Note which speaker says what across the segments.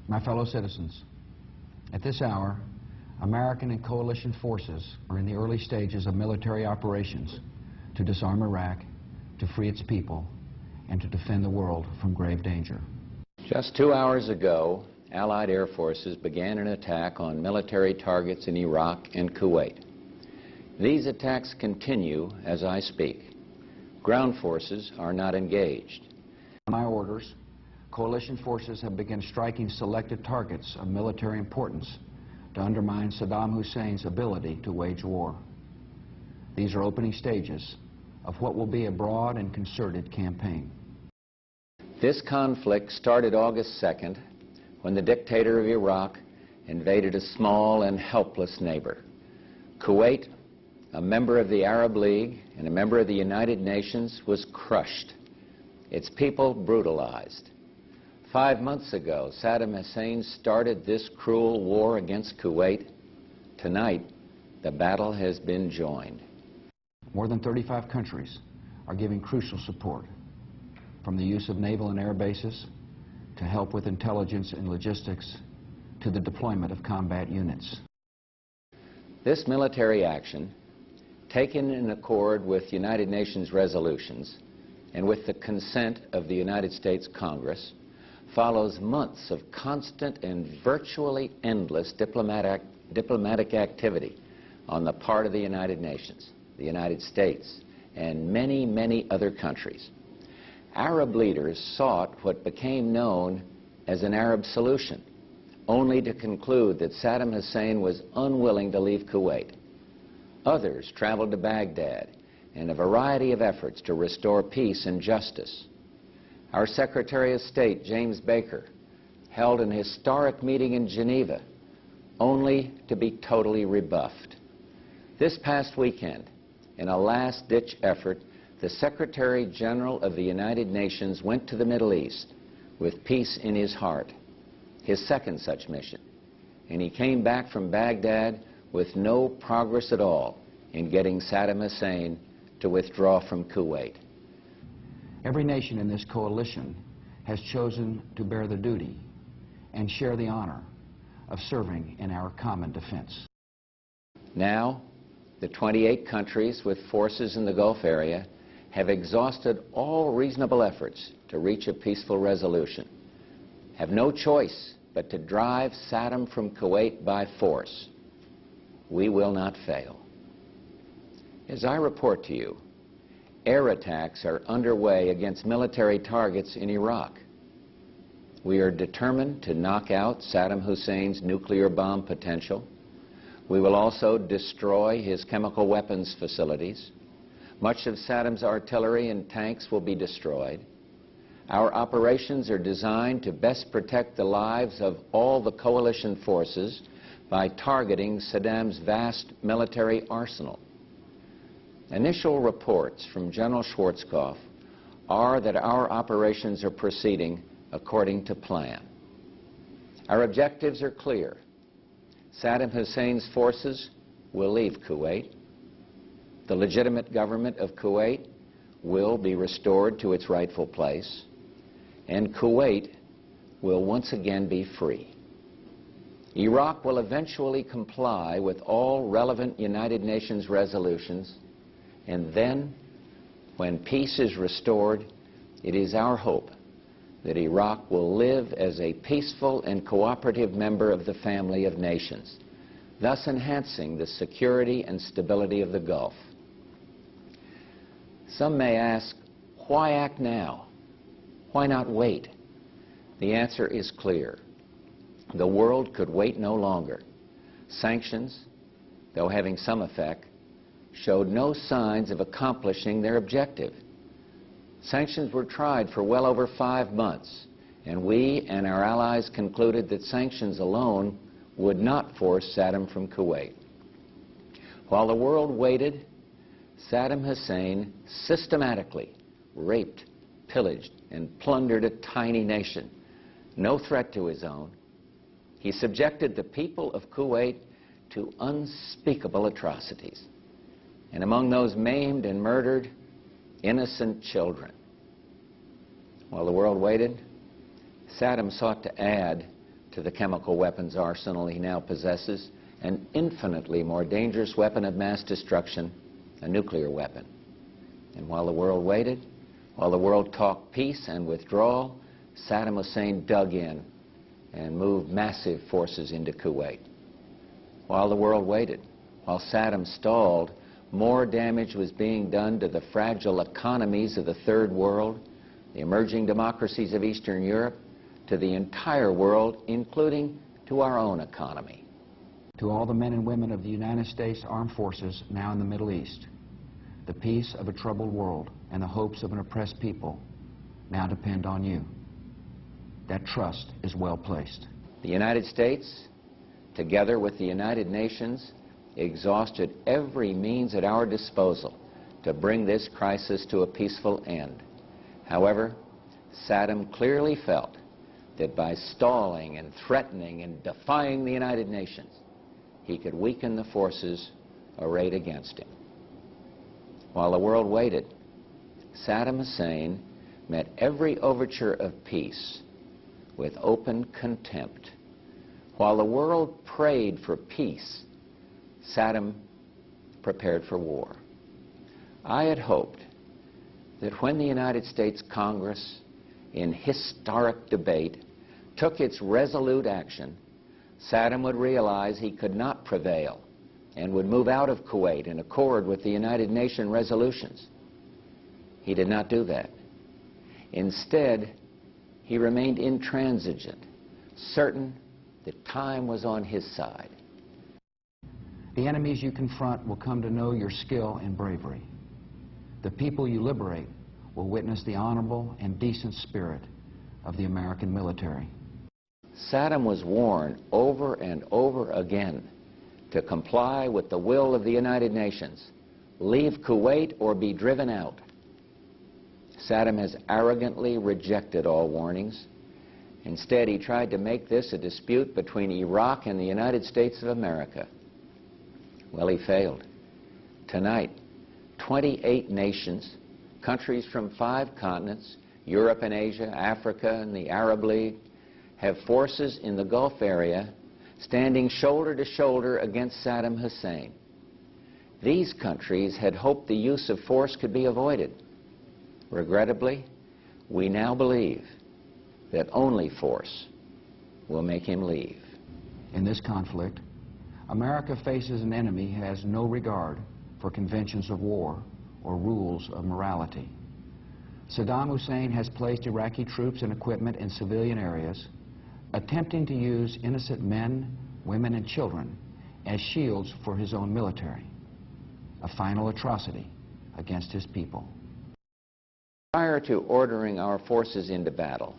Speaker 1: My fellow citizens, at this hour, American and coalition forces are in the early stages of military operations to disarm Iraq, to free its people, and to defend the world from grave danger.
Speaker 2: Just 2 hours ago, Allied air forces began an attack on military targets in Iraq and Kuwait. These attacks continue as I speak. Ground forces are not engaged.
Speaker 1: On my orders, coalition forces have begun striking selected targets of military importance to undermine Saddam Hussein's ability to wage war. These are opening stages of what will be a broad and concerted campaign.
Speaker 2: This conflict started August 2nd when the dictator of Iraq invaded a small and helpless neighbor. Kuwait, a member of the Arab League and a member of the United Nations, was crushed, its people brutalized. 5 months ago, Saddam Hussein started this cruel war against Kuwait. Tonight, the battle has been joined.
Speaker 1: More than 35 countries are giving crucial support, from the use of naval and air bases to help with intelligence and logistics to the deployment of combat units.
Speaker 2: This military action, taken in accord with United Nations resolutions and with the consent of the United States Congress, follows months of constant and virtually endless diplomatic activity on the part of the United Nations, the United States, and many, many other countries. Arab leaders sought what became known as an Arab solution, only to conclude that Saddam Hussein was unwilling to leave Kuwait. Others traveled to Baghdad in a variety of efforts to restore peace and justice. Our Secretary of State, James Baker, held an historic meeting in Geneva, only to be totally rebuffed. This past weekend, in a last-ditch effort, the Secretary General of the United Nations went to the Middle East with peace in his heart, his second such mission, and he came back from Baghdad with no progress at all in getting Saddam Hussein to withdraw from Kuwait.
Speaker 1: Every nation in this coalition has chosen to bear the duty and share the honor of serving in our common defense.
Speaker 2: Now, the 28 countries with forces in the Gulf area have exhausted all reasonable efforts to reach a peaceful resolution, have no choice but to drive Saddam from Kuwait by force. We will not fail. As I report to you, air attacks are underway against military targets in Iraq. We are determined to knock out Saddam Hussein's nuclear bomb potential. We will also destroy his chemical weapons facilities. Much of Saddam's artillery and tanks will be destroyed. Our operations are designed to best protect the lives of all the coalition forces by targeting Saddam's vast military arsenal. Initial reports from General Schwarzkopf are that our operations are proceeding according to plan. Our objectives are clear. Saddam Hussein's forces will leave Kuwait. The legitimate government of Kuwait will be restored to its rightful place, and Kuwait will once again be free. Iraq will eventually comply with all relevant United Nations resolutions, and then, when peace is restored, it is our hope that Iraq will live as a peaceful and cooperative member of the family of nations, thus enhancing the security and stability of the Gulf. Some may ask, why act now? Why not wait? The answer is clear. The world could wait no longer. Sanctions, though having some effect, showed no signs of accomplishing their objective. Sanctions were tried for well over 5 months, and we and our allies concluded that sanctions alone would not force Saddam from Kuwait. While the world waited, Saddam Hussein systematically raped, pillaged, and plundered a tiny nation, no threat to his own. He subjected the people of Kuwait to unspeakable atrocities, and among those maimed and murdered, innocent children. While the world waited, Saddam sought to add to the chemical weapons arsenal he now possesses, an infinitely more dangerous weapon of mass destruction, a nuclear weapon. And while the world waited, while the world talked peace and withdrawal, Saddam Hussein dug in and moved massive forces into Kuwait. While the world waited, while Saddam stalled, more damage was being done to the fragile economies of the Third World, the emerging democracies of Eastern Europe, to the entire world, including to our own economy.
Speaker 1: To all the men and women of the United States Armed Forces now in the Middle East, the peace of a troubled world and the hopes of an oppressed people now depend on you. That trust is well placed.
Speaker 2: The United States, together with the United Nations, exhausted every means at our disposal to bring this crisis to a peaceful end. However, Saddam clearly felt that by stalling and threatening and defying the United Nations, he could weaken the forces arrayed against him. While the world waited, Saddam Hussein met every overture of peace with open contempt. While the world prayed for peace, Saddam prepared for war. I had hoped that when the United States Congress, in historic debate, took its resolute action, Saddam would realize he could not prevail and would move out of Kuwait in accord with the United Nations resolutions. He did not do that. Instead, he remained intransigent, certain that time was on his side.
Speaker 1: The enemies you confront will come to know your skill and bravery. The people you liberate will witness the honorable and decent spirit of the American military.
Speaker 2: Saddam was warned over and over again to comply with the will of the United Nations, leave Kuwait or be driven out. Saddam has arrogantly rejected all warnings. Instead, he tried to make this a dispute between Iraq and the United States of America. Well, he failed. Tonight, 28 nations, countries from 5 continents, Europe and Asia, Africa and the Arab League, have forces in the Gulf area standing shoulder to shoulder against Saddam Hussein. These countries had hoped the use of force could be avoided. Regrettably, we now believe that only force will make him leave.
Speaker 1: In this conflict, America faces an enemy who has no regard for conventions of war or rules of morality. Saddam Hussein has placed Iraqi troops and equipment in civilian areas, attempting to use innocent men, women, and children as shields for his own military, a final atrocity against his people.
Speaker 2: Prior to ordering our forces into battle,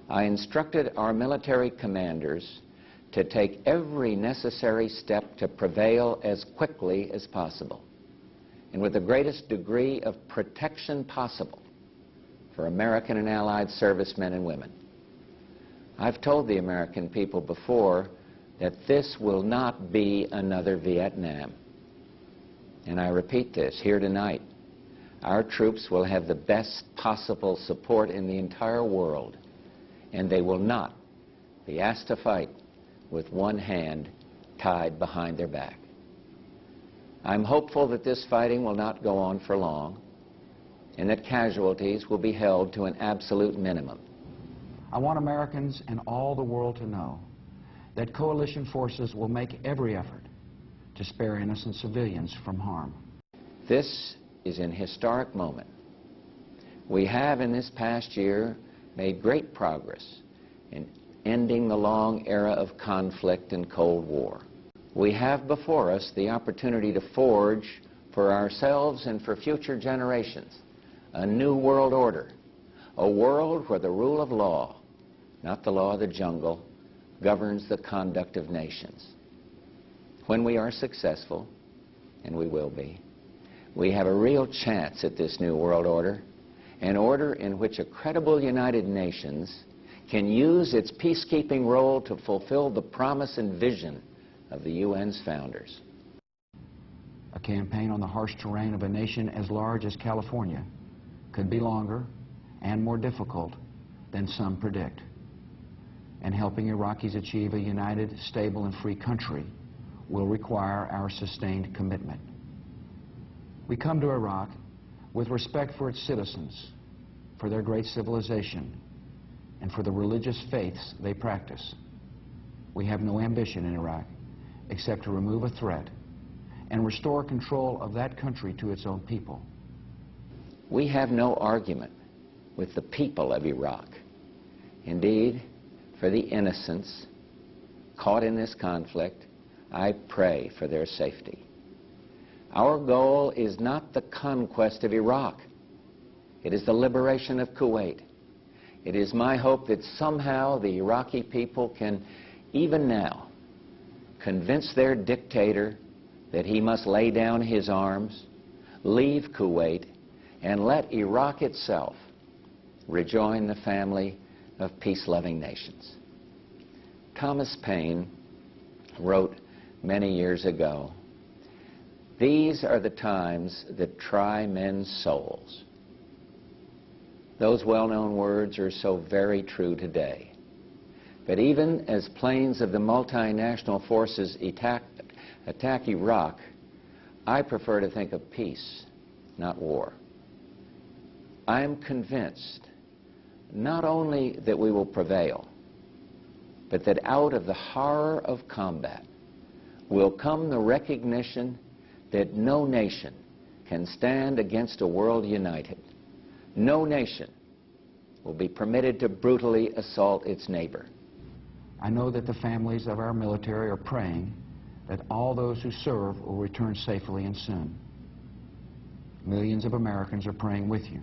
Speaker 2: I instructed our military commanders to take every necessary step to prevail as quickly as possible and with the greatest degree of protection possible for American and Allied servicemen and women. I've told the American people before that this will not be another Vietnam. And I repeat this here tonight. Our troops will have the best possible support in the entire world, and they will not be asked to fight with one hand tied behind their back. I'm hopeful that this fighting will not go on for long, and that casualties will be held to an absolute minimum.
Speaker 1: I want Americans and all the world to know that coalition forces will make every effort to spare innocent civilians from harm.
Speaker 2: This is an historic moment. We have in this past year made great progress in ending the long era of conflict and Cold War. We have before us the opportunity to forge for ourselves and for future generations a new world order, a world where the rule of law, not the law of the jungle, governs the conduct of nations. When we are successful, and we will be, we have a real chance at this new world order, an order in which a credible United Nations can use its peacekeeping role to fulfill the promise and vision of the UN's founders.
Speaker 1: A campaign on the harsh terrain of a nation as large as California could be longer and more difficult than some predict. and helping Iraqis achieve a united, stable, and free country will require our sustained commitment. We come to Iraq with respect for its citizens, for their great civilization, and for the religious faiths they practice. We have no ambition in Iraq except to remove a threat and restore control of that country to its own people.
Speaker 2: We have no argument with the people of Iraq. Indeed, for the innocents caught in this conflict, I pray for their safety. Our goal is not the conquest of Iraq. It is the liberation of Kuwait. It is my hope that somehow the Iraqi people can, even now, convince their dictator that he must lay down his arms, leave Kuwait, and let Iraq itself rejoin the family of peace-loving nations. Thomas Paine wrote many years ago, "These are the times that try men's souls." Those well-known words are so very true today. But even as planes of the multinational forces attack Iraq, I prefer to think of peace, not war. I am convinced not only that we will prevail, but that out of the horror of combat will come the recognition that no nation can stand against a world united. No nation will be permitted to brutally assault its neighbor.
Speaker 1: I know that the families of our military are praying that all those who serve will return safely and soon. Millions of Americans are praying with you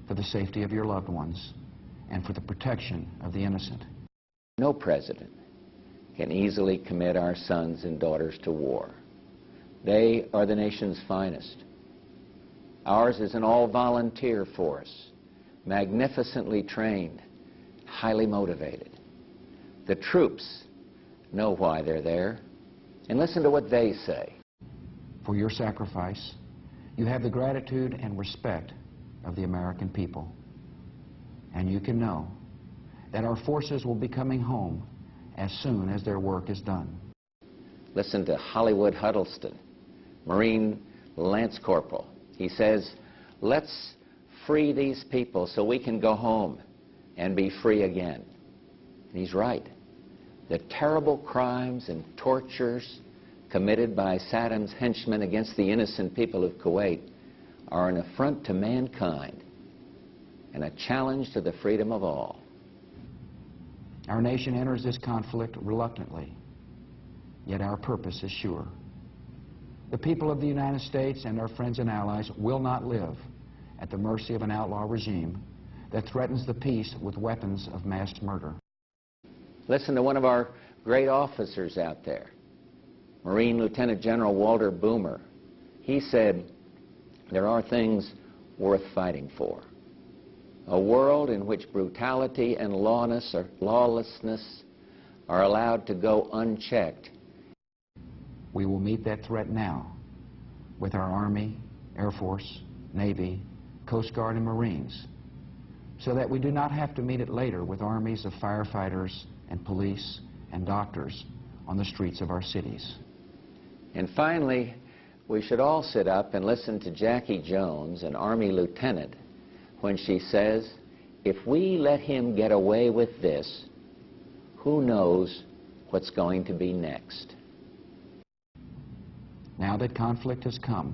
Speaker 1: for the safety of your loved ones and for the protection of the innocent.
Speaker 2: No president can easily commit our sons and daughters to war. They are the nation's finest. Ours is an all-volunteer force, magnificently trained, highly motivated. The troops know why they're there, and listen to what they say.
Speaker 1: For your sacrifice, you have the gratitude and respect of the American people. And you can know that our forces will be coming home as soon as their work is done.
Speaker 2: Listen to Hollywood Huddleston, Marine Lance Corporal. He says, "Let's free these people so we can go home and be free again." And he's right. The terrible crimes and tortures committed by Saddam's henchmen against the innocent people of Kuwait are an affront to mankind and a challenge to the freedom of all.
Speaker 1: Our nation enters this conflict reluctantly, yet our purpose is sure. The people of the United States and our friends and allies will not live at the mercy of an outlaw regime that threatens the peace with weapons of mass murder.
Speaker 2: Listen to one of our great officers out there, Marine Lieutenant General Walter Boomer. He said, "There are things worth fighting for. A world in which brutality and lawlessness are allowed to go unchecked."
Speaker 1: We will meet that threat now with our Army, Air Force, Navy, Coast Guard, and Marines, so that we do not have to meet it later with armies of firefighters and police and doctors on the streets of our cities.
Speaker 2: And finally, we should all sit up and listen to Jackie Jones, an Army lieutenant, when she says, "If we let him get away with this, who knows what's going to be next?"
Speaker 1: Now that conflict has come,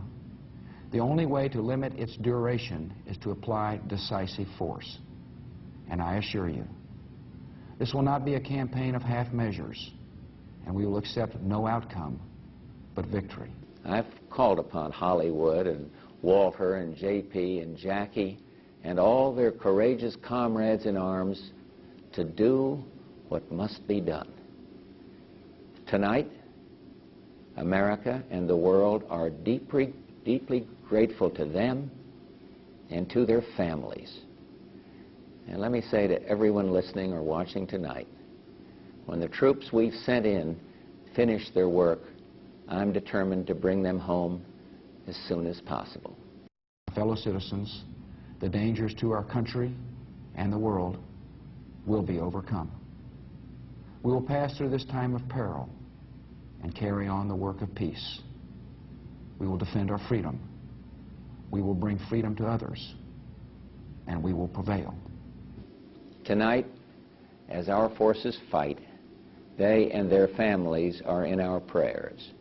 Speaker 1: the only way to limit its duration is to apply decisive force. And I assure you, this will not be a campaign of half measures, and we will accept no outcome but victory.
Speaker 2: I've called upon Hollywood and Walter and JP and Jackie and all their courageous comrades in arms to do what must be done. Tonight, America and the world are deeply, deeply grateful to them and to their families. And let me say to everyone listening or watching tonight, when the troops we've sent in finish their work, I'm determined to bring them home as soon as possible.
Speaker 1: Fellow citizens, the dangers to our country and the world will be overcome. We will pass through this time of peril and carry on the work of peace. We will defend our freedom. We will bring freedom to others, and we will prevail.
Speaker 2: Tonight, as our forces fight, they and their families are in our prayers.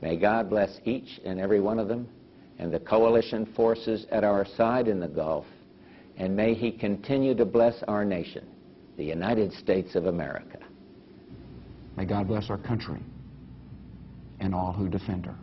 Speaker 2: May God bless each and every one of them and the coalition forces at our side in the Gulf, and may He continue to bless our nation, the United States of America.
Speaker 1: May God bless our country and all who defend her.